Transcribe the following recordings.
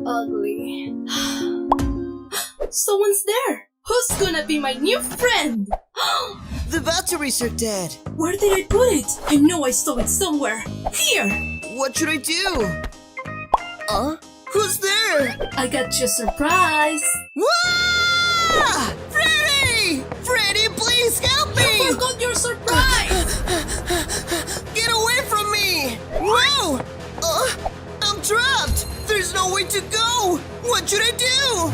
ugly. Someone's there! Who's gonna be my new friend? The batteries are dead. Where did I put it? I know I saw it somewhere. Here! What should I do? Who's there? I got you a surprise! Wah! Freddy! Freddy, please help me! You forgot your surprise! Get away from me! Whoa! I'm trapped! There's no way to go! What should I do?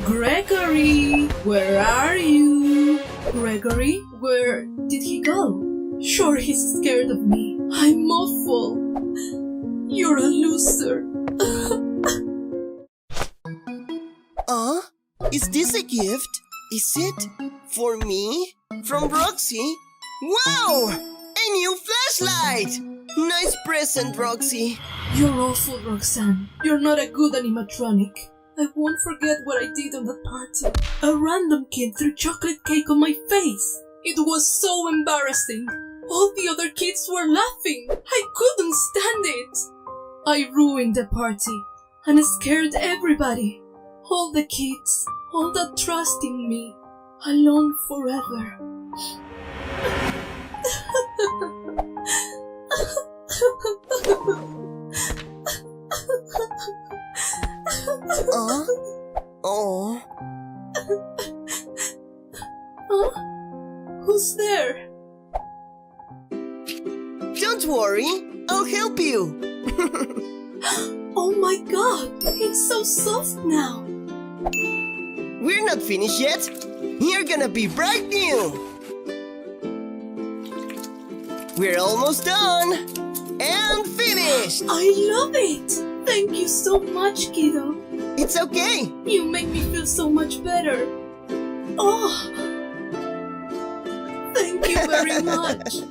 Gregory, where are you? Gregory, where did he go? Sure, he's scared of me. I'm awful. You're a loser. Is this a gift? Is it for me? From Roxy? Wow! A new flashlight! Nice present, Roxy. You're awful, Roxanne. You're not a good animatronic. I won't forget what I did on that party. A random kid threw chocolate cake on my face. It was so embarrassing. All the other kids were laughing. I couldn't stand it. I ruined the party and scared everybody. All the kids, all that trust in me, alone forever. Who's there? Don't worry, I'll help you. Oh my god, it's so soft now. We're not finished yet. You're gonna be brand new. We're almost done. And finished. I love it. Thank you so much, kiddo. It's okay. You make me feel so much better. Oh, thank you very much.